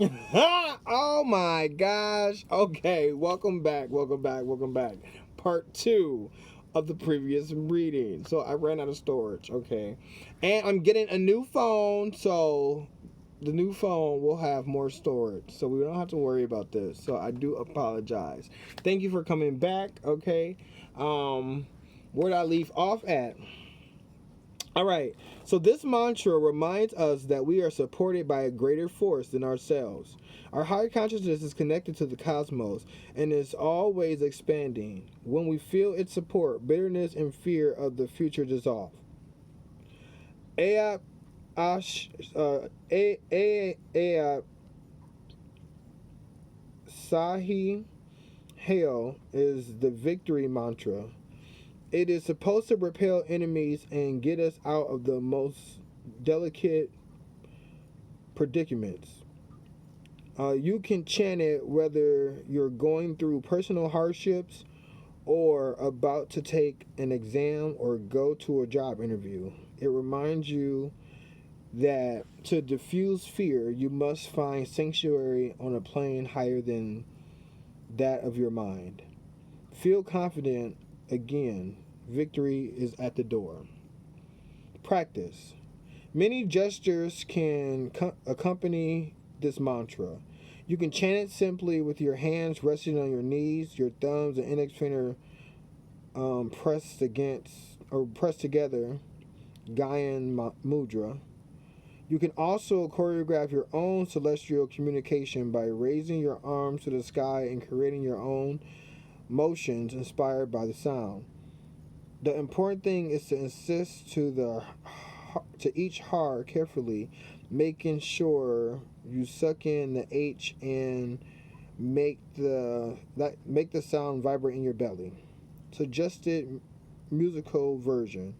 Oh my gosh. Okay, welcome back. Welcome back. Welcome back. Part 2 of the previous reading. So I ran out of storage. Okay. And I'm getting a new phone, so the new phone will have more storage. So we don't have to worry about this. So I do apologize. Thank you for coming back. Okay. Where did I leave off at? All right. So this mantra reminds us that we are supported by a greater force than ourselves. Our higher consciousness is connected to the cosmos and is always expanding. When we feel its support, bitterness and fear of the future dissolve. Ayat Ash Ayat Sahi Hail is the victory mantra. It is supposed to repel enemies and get us out of the most delicate predicaments. You can chant it whether you're going through personal hardships or about to take an exam or go to a job interview. It reminds you that to diffuse fear, you must find sanctuary on a plane higher than that of your mind. Feel confident again. Victory is at the door. Practice. Many gestures can accompany this mantra. You can chant it simply with your hands resting on your knees, your thumbs and index finger pressed together, Gyan Mudra. You can also choreograph your own celestial communication by raising your arms to the sky and creating your own motions inspired by the sound. The important thing is to insist to each har carefully, making sure you suck in the H and make the sound vibrate in your belly. Suggested musical version: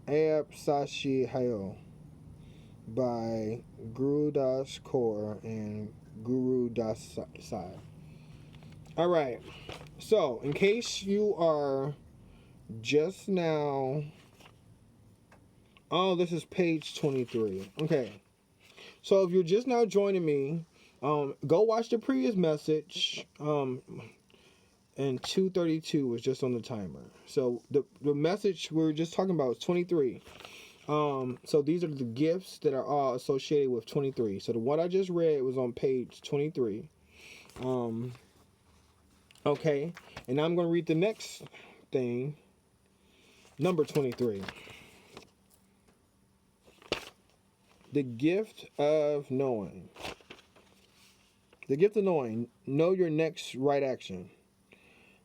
Ayap Sashi Hayo by Guru Das Kaur and Guru Das Sai. All right. So, in case you are just now, oh, this is page 23. Okay. So if you're just now joining me, go watch the previous message. And 232 was just on the timer. So the message we were just talking about is 23. So these are the gifts that are all associated with 23. So the one I just read was on page 23. Okay, and I'm going to read the next thing, number 23. The gift of knowing. The gift of knowing. Know your next right action.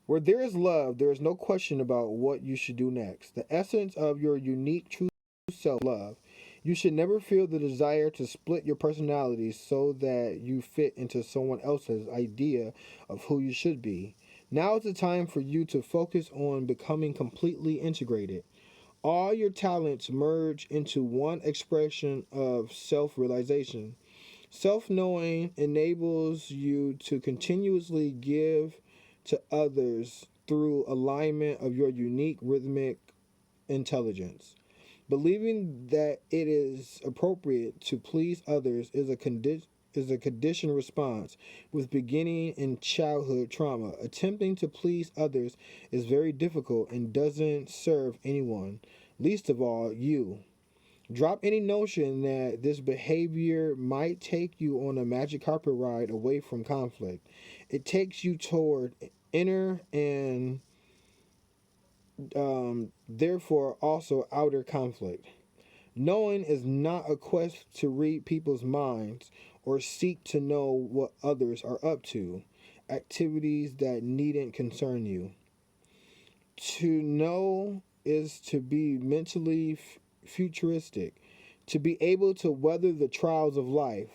Where there is love, there is no question about what you should do next. The essence of your unique true self, love. You should never feel the desire to split your personality so that you fit into someone else's idea of who you should be. Now is the time for you to focus on becoming completely integrated. All your talents merge into one expression of self-realization. Self-knowing enables you to continuously give to others through alignment of your unique rhythmic intelligence. Believing that it is appropriate to please others is a conditioned response with beginning in childhood trauma. Attempting to please others is very difficult and doesn't serve anyone, least of all you. Drop any notion that this behavior might take you on a magic carpet ride away from conflict. It takes you toward inner and therefore also outer conflict. Knowing is not a quest to read people's minds or seek to know what others are up to, activities that needn't concern you. To know is to be mentally futuristic, to be able to weather the trials of life,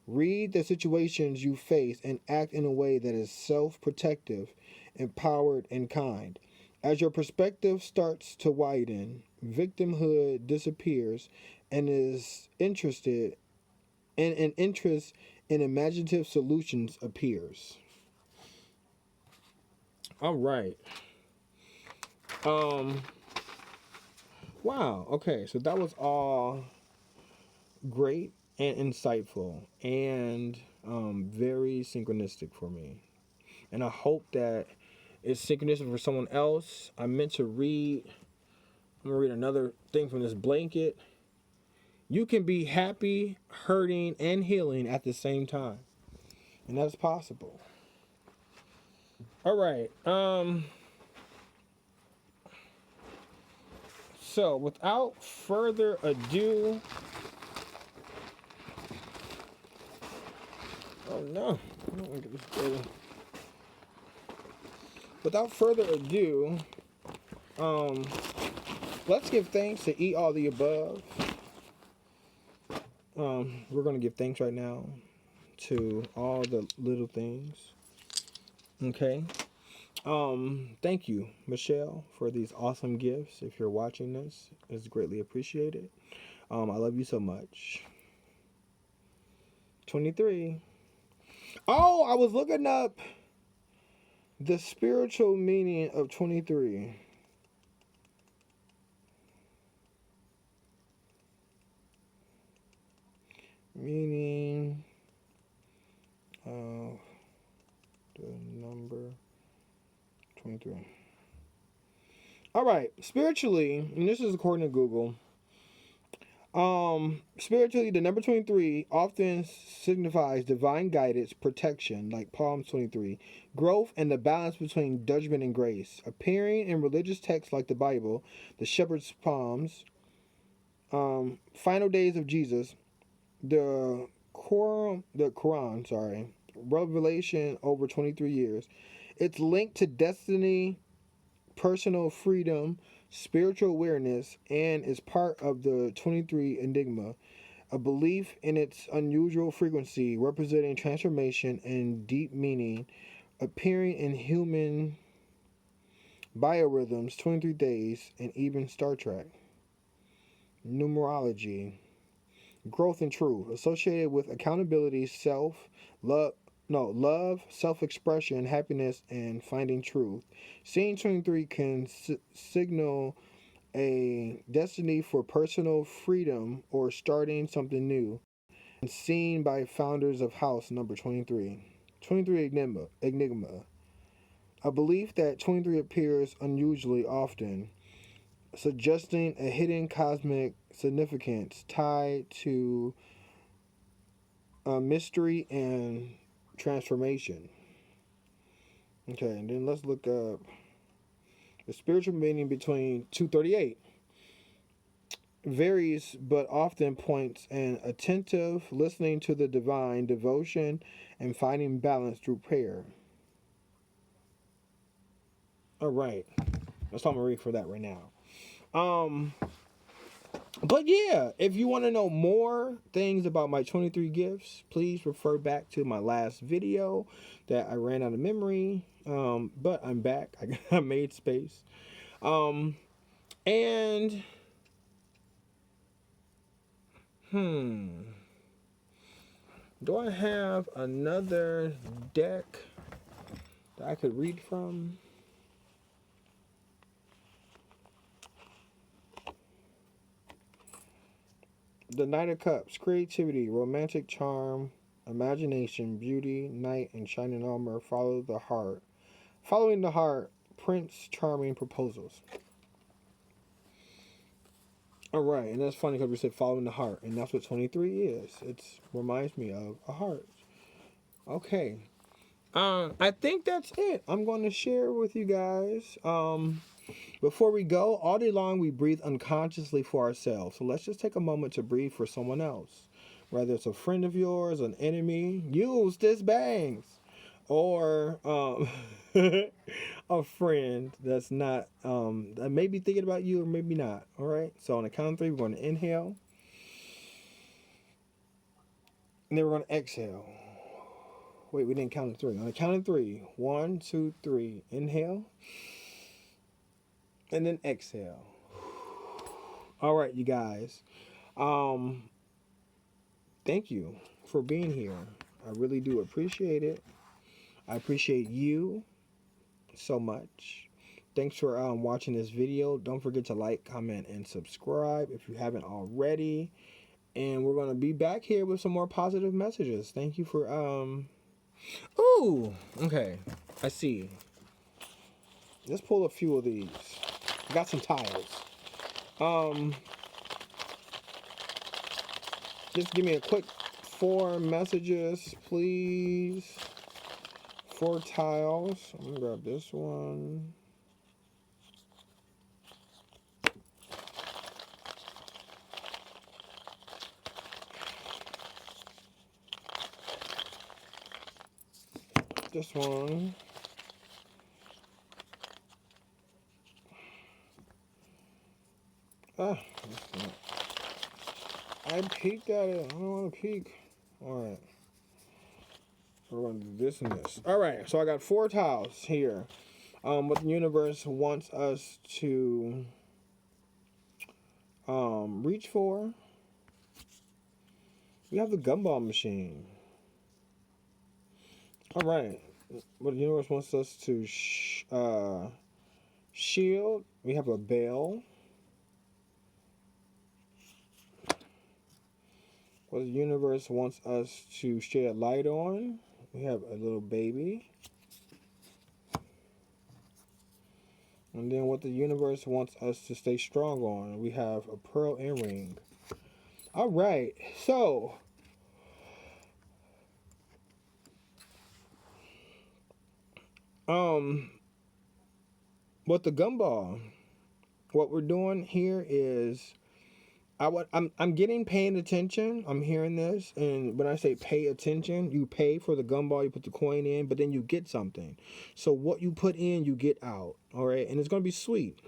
read the situations you face, and act in a way that is self protective, empowered, and kind. As your perspective starts to widen, victimhood disappears and is interested and an interest in imaginative solutions appears. All right. Um wow, okay. So that was all great. and insightful and very synchronistic for me. And I hope that it's synchronistic for someone else. I'm going to read another thing from this blanket. You can be happy, hurting, and healing at the same time. And that's possible. All right. So without further ado, oh no, I don't want to get this dirty. Without further ado, let's give thanks to eat all the above. We're going to give thanks right now to all the little things. Okay. Thank you, Michelle, for these awesome gifts. If you're watching this, it's greatly appreciated. I love you so much. 23. Oh, I was looking up the spiritual meaning of 23. Meaning of the number 23. All right, spiritually, and this is according to Google. Spiritually, the number 23 often signifies divine guidance, protection, like Psalms 23, growth, and the balance between judgment and grace. Appearing in religious texts like the Bible, the Shepherd's Psalms, Final Days of Jesus, the Quran, Revelation over 23 years. It's linked to destiny, personal freedom, spiritual awareness, and is part of the 23 enigma, a belief in its unusual frequency, representing transformation and deep meaning, appearing in human biorhythms, 23 days, and even Star Trek. Numerology, growth and truth, associated with accountability, love, self-expression, happiness, and finding truth. Seeing 23 can signal a destiny for personal freedom or starting something new. And seen by founders of house number 23. 23 enigma. A belief that 23 appears unusually often, suggesting a hidden cosmic significance tied to mystery and transformation. Okay, and then let's look up the spiritual meaning between 238. Varies, but often points an attentive listening to the divine, devotion, and finding balance through prayer. All right, that's all I'm gonna read for that right now. But yeah, if you want to know more things about my 23 gifts, please refer back to my last video that I ran out of memory. But I'm back. I made space. And do I have another deck that I could read from? The Knight of Cups, creativity, romantic charm, imagination, beauty, knight, and shining armor. Following the heart, Prince Charming proposals. All right, and that's funny because we said following the heart, and that's what 23 is. It reminds me of a heart. Okay. I think that's it. I'm going to share with you guys. Before we go, all day long we breathe unconsciously for ourselves. So let's just take a moment to breathe for someone else. Whether it's a friend of yours, an enemy, use this bangs. Or a friend that's not, that may be thinking about you or maybe not. All right. So on the count of 3, we're going to inhale. And then we're going to exhale. Wait, we didn't count to 3. On the count of 3, 1, 2, 3. Inhale. And then exhale. All right, you guys. Thank you for being here. I really do appreciate it. I appreciate you so much. Thanks for watching this video. Don't forget to like, comment, and subscribe if you haven't already. And we're going to be back here with some more positive messages. Thank you for, ooh, okay. I see. Let's pull a few of these. Got some tiles. Just give me a quick 4 messages, please. 4 tiles. I'm gonna grab this one. This one. Ah, I peeked at it. I don't want to peek. Alright. So we're going to do this and this. Alright, so I got 4 tiles here. What the universe wants us to reach for. We have the gumball machine. Alright. What the universe wants us to shield. We have a bell. What the universe wants us to shed light on. We have a little baby. And then what the universe wants us to stay strong on. We have a pearl earring. Alright, so what the gumball, what we're doing here is I'm paying attention. I'm hearing this, and when I say pay attention, you pay for the gumball, you put the coin in, but then you get something. So what you put in, you get out. All right, and it's gonna be sweet.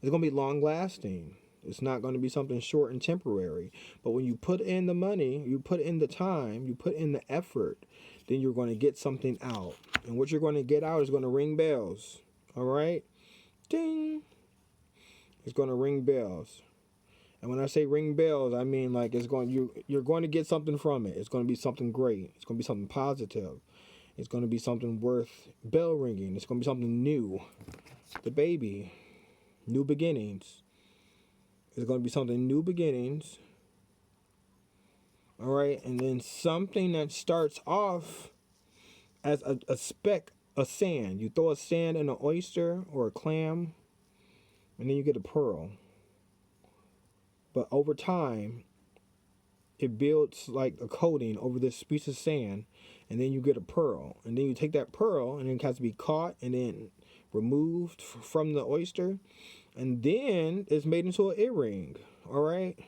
It's gonna be long lasting. It's not gonna be something short and temporary. But when you put in the money, you put in the time, you put in the effort, then you're gonna get something out. And what you're gonna get out is gonna ring bells. All right, ding. It's gonna ring bells. And when I say ring bells, I mean like you're going to get something from it. It's going to be something great. It's going to be something positive. It's going to be something worth bell ringing. It's going to be something new. The baby, new beginnings. It's going to be something new beginnings. All right, and then something that starts off as a speck of sand. You throw a sand in an oyster or a clam, and then you get a pearl. But over time, it builds like a coating over this piece of sand, and then you get a pearl. And then you take that pearl, and it has to be caught and then removed from the oyster, and then it's made into an earring. All right.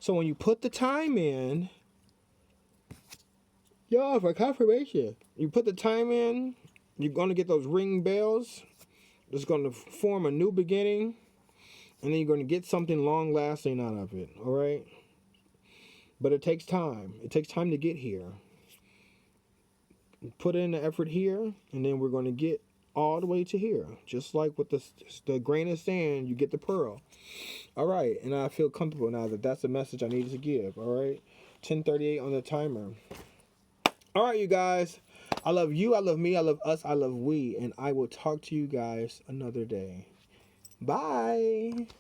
So when you put the time in, y'all, for confirmation, you put the time in, you're gonna get those ring bells. It's gonna form a new beginning. And then you're going to get something long lasting out of it, all right? But it takes time. It takes time to get here. Put in the effort here, and then we're going to get all the way to here. Just like with the grain of sand, you get the pearl. All right, and I feel comfortable now that that's the message I needed to give, all right? 10:38 on the timer. All right, you guys. I love you. I love me. I love us. I love we. And I will talk to you guys another day. Bye.